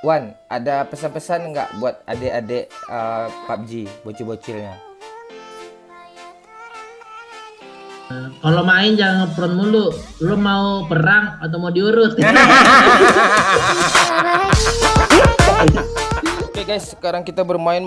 Wan, ada pesan-pesan nggak buat adik-adik PUBG, bocil-bocilnya? Kalau main jangan ngepron mulu. Lu mau perang atau mau diurut? Oke guys, sekarang kita bermain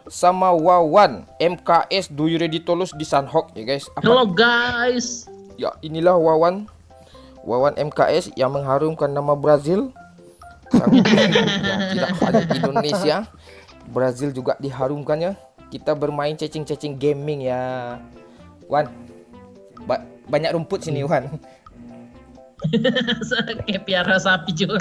sama Wawan MKS. Do you ready to lose di Sunhawk ya guys? Halo guys. Ya, inilah Wawan MKS yang mengharumkan nama Brazil. Ya, tidak hanya Indonesia, Brazil juga diharumkannya. Kita bermain cacing-cacing gaming ya, Wan. Banyak rumput sini, Wan. Kayak piara sapi juga.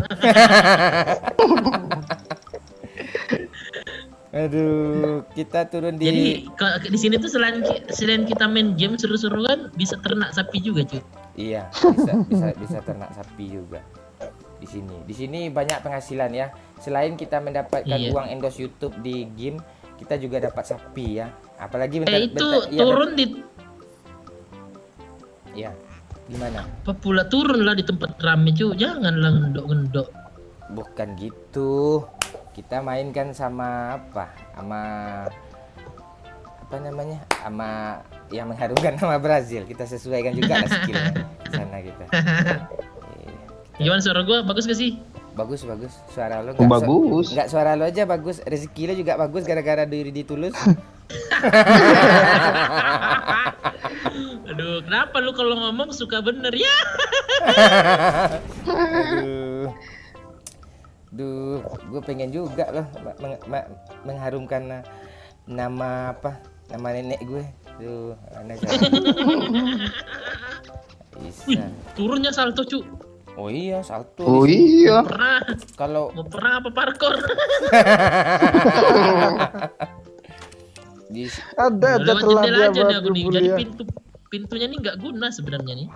Aduh, kita turun di. Jadi di sini tuh selain kita main game seru-seru kan bisa ternak sapi juga, cuy. Iya, bisa ternak sapi juga. Di sini banyak penghasilan ya. Selain kita mendapatkan uang endorse YouTube di game, kita juga dapat sapi ya. Apalagi turun di. Ya, gimana? Apa pula turun lah di tempat rame, cuy. Janganlah ngendok-ngendok. Bukan gitu. Kita mainkan sama namanya? Sama yang mengharumkan nama Brazil. Kita sesuaikan juga skillnya sana kita. Gimana suara gua? Bagus gak sih? Bagus. Suara lo bagus. Enggak suara lo aja bagus. Rezeki lo juga bagus gara-gara diri ditulus. Aduh, kenapa lu kalau ngomong suka bener ya? Duh, gue pengen juga loh mengharumkan nama nenek gue. Duh, anak Wih, turunnya salto, cu. Oh iya, salto. Oh iya. Mau perang apa parkour? Ada lewat telah jendela dia aja nih aku nih. Jadi ya. pintunya nih nggak guna sebenarnya nih.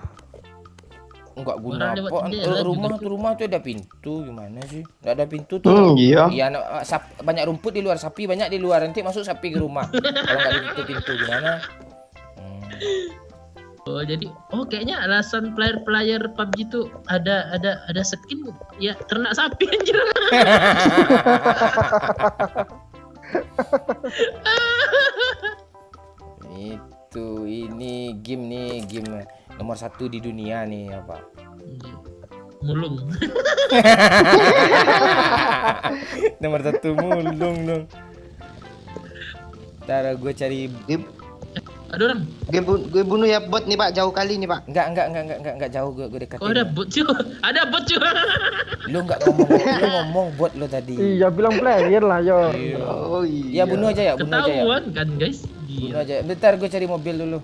Enggak guna Orang lewat apa? jendela Rumah tuh ada pintu, gimana sih? Enggak ada pintu tuh. Iya. Iya, banyak rumput di luar, sapi banyak di luar. Nanti masuk sapi ke rumah. Kalau enggak ada pintu gimana? Oh, jadi kayaknya alasan player PUBG itu ada skin ya ternak sapi anjir. Ini game nomor 1 di dunia nih apa? Mulung. Nomor 1 mulung dong. Ntar gue cari. Ada orang. Gue bunuh ya bot nih Pak, jauh kali nih Pak. Enggak jauh gue dekat. Oh, ada bot juga. Ada bot juga. Lu enggak ngomong bot lo tadi. Iya, bilang player lah yo. Oh iya. Ya bunuh aja ya. Ketahuan kan guys. Bunuh aja. Bentar gue cari mobil dulu.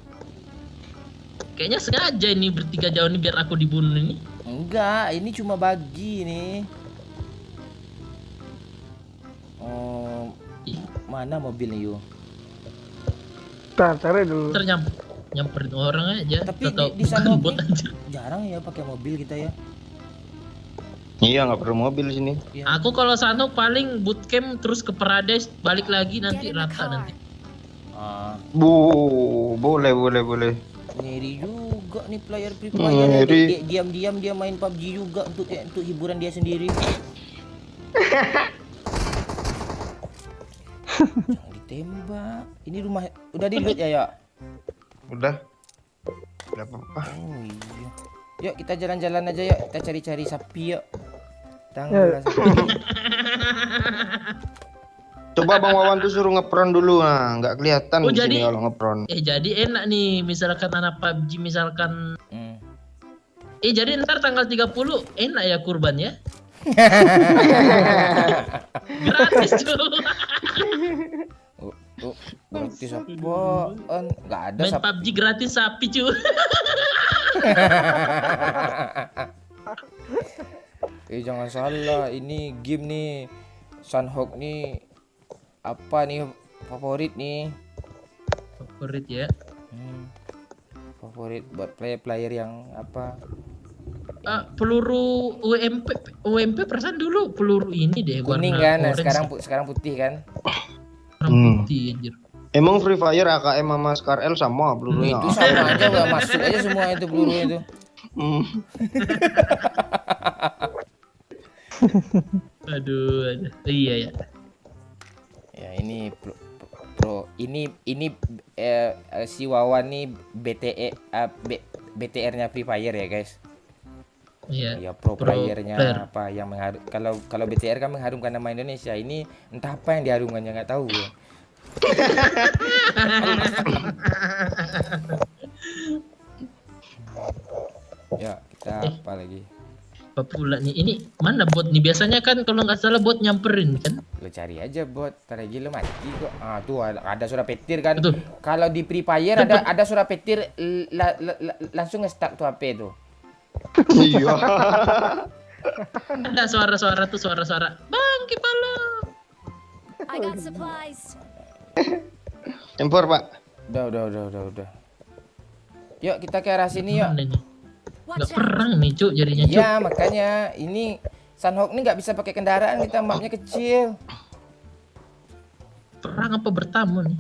Kayaknya sengaja ini bertiga jauh nih biar aku dibunuh ini. Enggak, ini cuma bagi nih. Mana mobilnya yuk? Cari dulu. Nyamperin orang aja. Tapi di sana bot aja. Jarang ya pakai mobil kita ya. Iya, nggak perlu mobil sini. Ya. Aku kalau sana paling bootcamp terus ke Parades balik lagi nanti rata nanti. Boleh. Ngeri juga nih player Free Fire. Diam-diam dia main PUBG juga untuk hiburan dia sendiri. Jangan ditembak. Ini rumah udah di-loot ya? Udah. Enggak apa-apa. Oh iya. Yuk kita jalan-jalan aja yuk. Kita cari-cari sapi yuk. Tanggal sapi. Coba Bang Wawan tuh suruh ngepron dulu, nah nggak kelihatan di sini kalau ngepron. Jadi enak nih misalkan anak PUBG misalkan. Jadi ntar tanggal 30 enak ya kurban ya. Gratis cuy. Gratis apaan? Nggak ada main PUBG gratis sapi cuy. Jangan salah, ini game nih Sunhawk nih apa nih favorit nih? Favorit ya. Favorit buat player yang apa? Peluru UMP perasaan dulu peluru ini deh kuning kan, nah, sekarang putih kan? Putih anjir. Emang Free Fire AKM sama Scar L sama pelurunya? Itu sama aja, nggak masuk aja semua itu peluru itu. Aduh. Iya ya. Ya ini ini si Wawan nih BTR-nya Free Fire ya guys. Iya. Ya pro playernya player. apa yang kalau BTR kan mengharumkan nama Indonesia, ini entah apa yang diharumkannya nggak tahu ya. Ya kita apa lagi? Apa pula nih? Ini mana bot nih? Biasanya kan kalau nggak salah bot nyamperin kan? Lo cari aja bot, ntar aja lo mati kok. Ah tuh ada suara petir kan. Betul. Kalau di Free Fire ada suara petir langsung nge-stuck tuh HP tuh. Iya. Ada suara-suara tuh suara-suara. Bang kepala. I got supplies. Tempor, Pak. Udah. Yuk kita ke arah sini yuk. Mana nih? Nggak Watch out. perang nih cuk jadinya cuk. Ya makanya ini Sunhawk nih nggak bisa pakai kendaraan, kita mapnya kecil. Perang apa bertamu nih?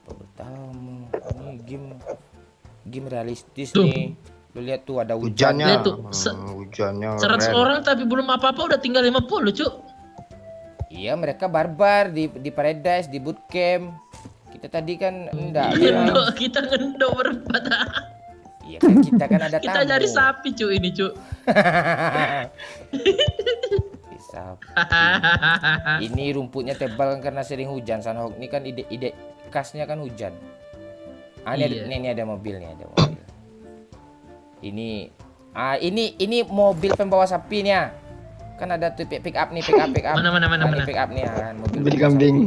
Pertama ini game realistis Tuh. nih. Lu lihat tuh ada Hujannya. Lihat tuh, Hujannya. 100 keren. orang tapi belum apa-apa udah tinggal 50 cuk. Iya mereka barbar di Paradise, di bootcamp. Kita tadi kan enggak. Ngendok, kita ngendok berempat. Iya kan kita kan ada tamu. Kita cari sapi cuk ini cuk. Sapi. Ini rumputnya tebal karena sering hujan. Sunhawk ini kan ide khasnya kan hujan. Ah ini, Iya. ini ada mobil nih, ada mobil. Ini mobil pembawa sapi nih ya. Kan ada tuh pick up nih, pick up. Mana. Ini pick up nih ya kan, mobil Beli pembawa kambing.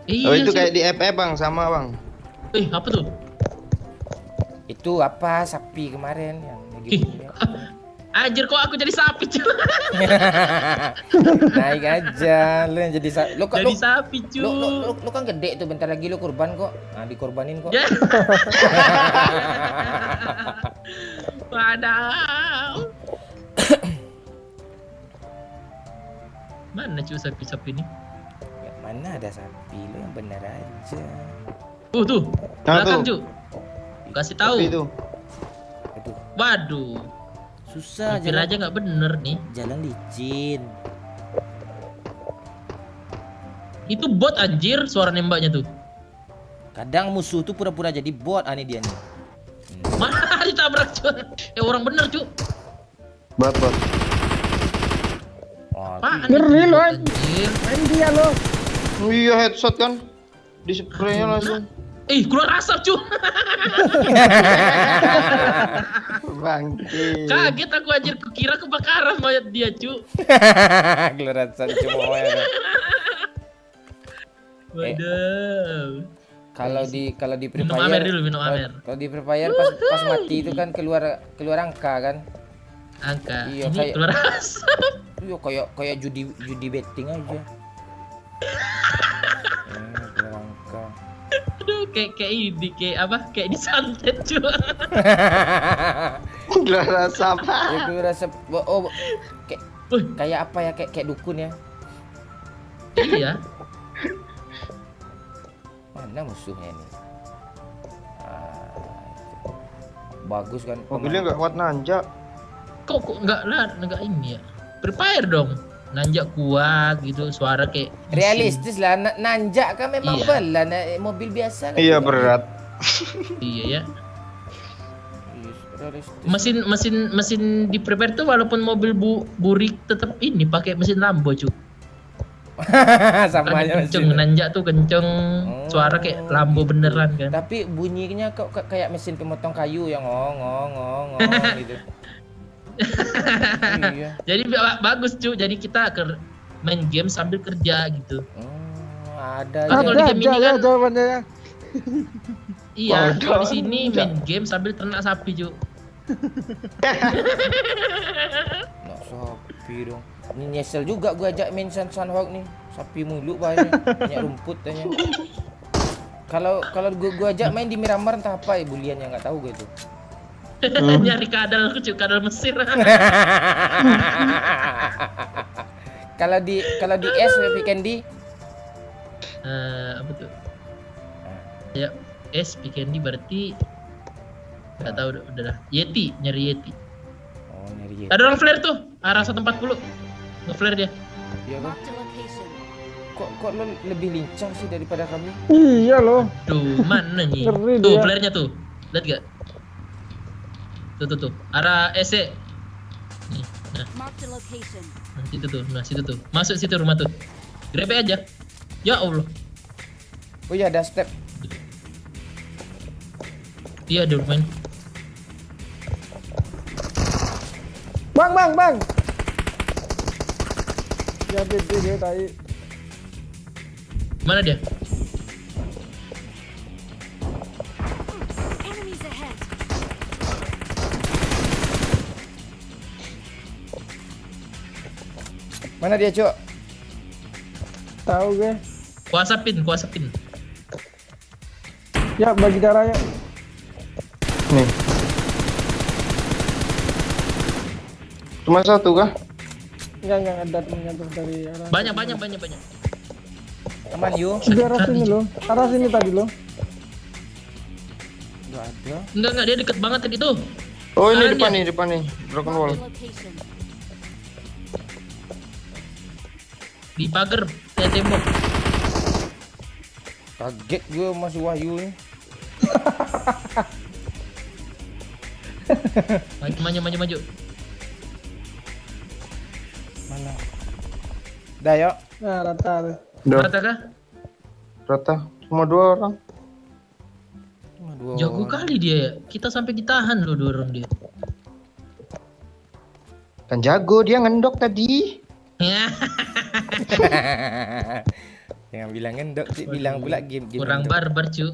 Iya, Oh itu Cuk. kayak di FF Bang, sama Bang. apa tuh? sapi. Itu apa sapi kemarin yang lagi Ih, bunyi. anjir kok aku jadi sapi cuk. Naik aja lu yang jadi sapi. Lu Jadi sapi cuk. lu kan gede tuh, bentar lagi lu kurban kok. Nah, dikorbanin kok. Ya. Wadaw. Mana cuy sapi-sapi ini? Ya, mana ada sapi, lu yang bener aja. Tuh, Nah, belakang tuh. cuy. Kasih tahu. Tapi itu. Aduh, Waduh, susah supir aja nggak bener nih. jalan licin. Itu bot anjir suara nembaknya tuh. Kadang musuh tuh pura-pura jadi bot, aneh dia nih. Mana ditabrak cuy? Orang bener cuy. Bot. Oh, Apaan Ngeri itu, loh. anjir? Main dia lo. Oh iya headshot kan. Di spraynya langsung. Keluar asap cuy. Bangke. Kaget aku anjir, kukira kebakaran mayat dia cuy. Kelerasan cuma ya. Waduh. Kalau di Free Minum Fire, amer dulu, minum amer. Kalau di Free Fire pas mati itu kan keluar angka kan. Angka. Iya, Ini kayak- keluar asap. Iya kayak judi betting aja. Keluar angka. Aduh, kayak ini, kayak apa? Kayak disantet cuy. Gelar asap. Ya keluar asap. Oh, kayak Wih, kayak apa ya? Kayak dukun ya. iya. Mana musuhnya nih? Ah, itu. Bagus kan? Mobilnya nggak kuat nanjak. Kok enggak ini ya. Prepare dong. Nanjak kuat gitu, suara kayak mesin. Realistis lah, nanjak kan memang Iya. pelan, mobil biasa kan. Iya juga. berat. Iya ya. Iya, realistis. Mesin di prepare tuh walaupun mobil burik tetap ini pakai mesin Lambo cuy. Sama Kan aja kenceng, mesin. nanjak tuh kenceng, suara kayak Lambo beneran kan. Tapi bunyinya kok kayak mesin pemotong kayu yang ngong gitu. Iya. Jadi bagus cuy. Jadi kita main game sambil kerja gitu. Ada Kan kalau aja. di Ada game ini aja ya kan jawabannya ya. iya, Waduh, kalau di sini main game sambil ternak sapi cuy. Nak sapi dong. Ini nyesel juga gua ajak main Sunhawk nih. Sapi mulu banyak rumput tanya. Kalau gua ajak main di Miramar entah apa ya buliannya nggak tahu gue itu. Nyari kadal cuy, kadal Mesir. Kalau di S weekend di Apa tuh? Ya, Candy berarti nggak tahu udah dah. Yeti, nyari Yeti. oh nyari Ada orang flare tuh, arah 140. Nge-flare dia. Iya kan? Marked a location. Kok lo lebih lincah sih daripada kami? Iya loh. Tuh, mana nih? Ngeri Tuh, dia. flare-nya tuh. Lihat gak? Tuh. Arah SE. Nih, nah, Marked a location. situ tuh. Masuk situ rumah tuh. Grebe aja. Ya Allah. Oh iya, ada step. Iya, ada main. Bang. Ya dia tadi. Mana dia? Enemies ahead. Mana dia, Cuk? Tahu gue. Kuasapin. Ya bagi darah ya. Nih. Cuma satu kah? Enggak ada menyentuh dari arah. Banyak. Aman yuk. Di arah sini loh. Arah sini tadi loh. Enggak ada. Enggak, dia deket banget tadi tuh. Oh ini Kanan depan nih. Broken wall. Marked a location. Di pagar, tembok. Kaget gue Mas Wahyu nih. Maju. Mana? Dah yuk. Nah, rata. Udah Rata kah? rata. Cuma 2 orang. Cuma 2 Jago orang. kali dia ya. Kita sampai ditahan loh 2 orang dia. Kan jago dia ngendok tadi. Jangan bilang ngendok, Cik. Bilang pula game Kurang ngendok. barbar cu.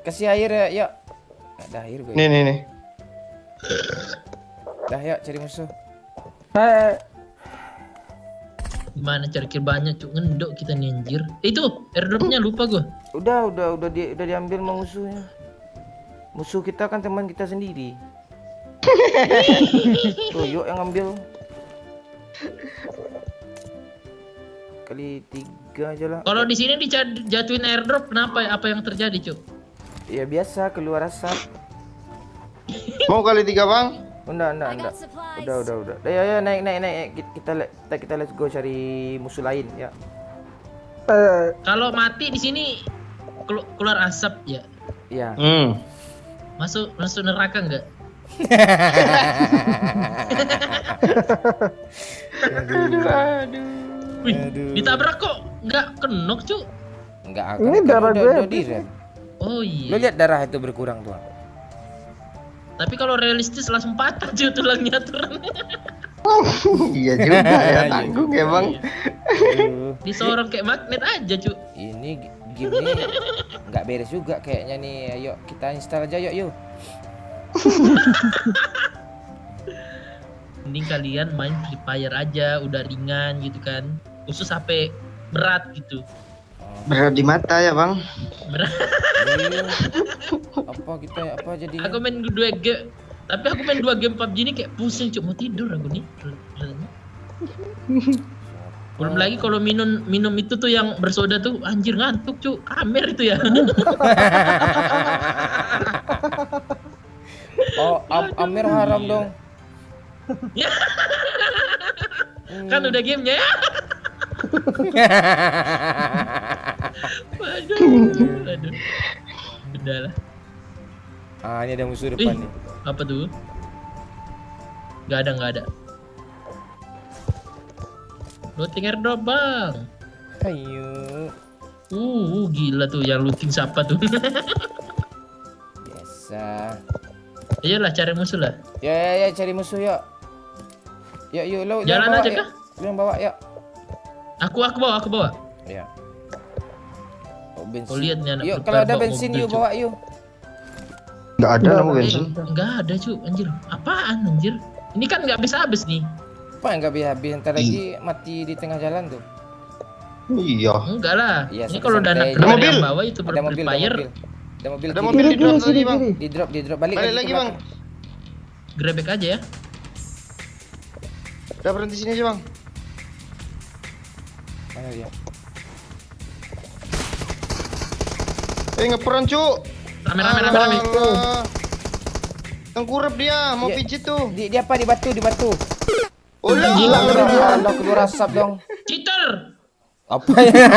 Kasih air ya, yuk. Ada air gue. Nih. Dah yuk cari musuh. Gimana cari kill banyak cu, ngendok kita nih anjir. Itu airdropnya lupa gua. Udah diambil sama musuhnya. Musuh kita kan teman kita sendiri. Tuh, yuk yang ambil. Kali 3 aja lah. Kalau di sini dijatuhin airdrop kenapa? Apa yang terjadi cu? Ya biasa keluar asap. Mau kali 3 bang? I Enggak. got supplies. Udah. Ya naik. Kita let's go cari musuh lain ya. Kalau mati di sini keluar asap ya. Iya. Masuk neraka enggak? Wih, ditabrak kok nggak kenok cu? Enggak akan. Ini Kan darah gue udah habis. direm. Oh Lo iya. lihat darah itu berkurang tuh. Tapi kalau realistis langsung patah cu tulangnya tulang. Iya juga ya, tanggung ya bang. Aduh, Disorong kayak magnet aja cu. ini game ini nggak beres juga kayaknya nih. Ayo kita install aja yuk. Mending kalian main Free Fire aja, udah ringan gitu kan. Khusus HP berat gitu. Berat di mata ya bang. Berat. Iya. Apa jadinya? Aku main 2 game, tapi aku main 2 game PUBG ini kayak pusing cuk, mau tidur aku nih. Belum lagi kalau minum itu tuh yang bersoda tuh anjir ngantuk cuk, kamer itu ya. Oh, Amir haram dong. Kan udah gamenya ya. Aduh. Udah lah. Ah, ini ada musuh depan nih. Apa tuh? Gak ada. Looting airdrop bang. Ayo. Gila tuh yang looting siapa tuh? Biasa. Iyalah cari musuh lah. Ya cari musuh yuk. Yuk lo. Jalan bawa, aja yuk. kah? Lu yang bawa yuk. Aku bawa. Ya. Oh, bensin. Oh lihat nih anak. Yuk prepare kalau ada bawa bensin mobil, yuk Cuk. bawa yuk. Nggak ada nama bensin. Enggak ada cu, anjir. Apaan anjir? Ini kan nggak habis nih. Apa yang nggak habis ntar lagi mati di tengah jalan tuh. Iya. Enggak lah. Iya, Ini kalau santai dana aja. kenapa Ada yang mobil. bawa itu Ada mobil. berfire. Ada kiri. mobil di drop tadi bang. Di drop balik Balik lagi ke bang. belakang. Grebek aja ya. Udah berhenti sini aja bang. Mana dia? Ngeperan cu. Rame. Alah. Tengkurap dia, mau Iya. pijit tuh. Di apa di batu. Ulah. Anda kedua rasap dong. Cheater. Apa ya?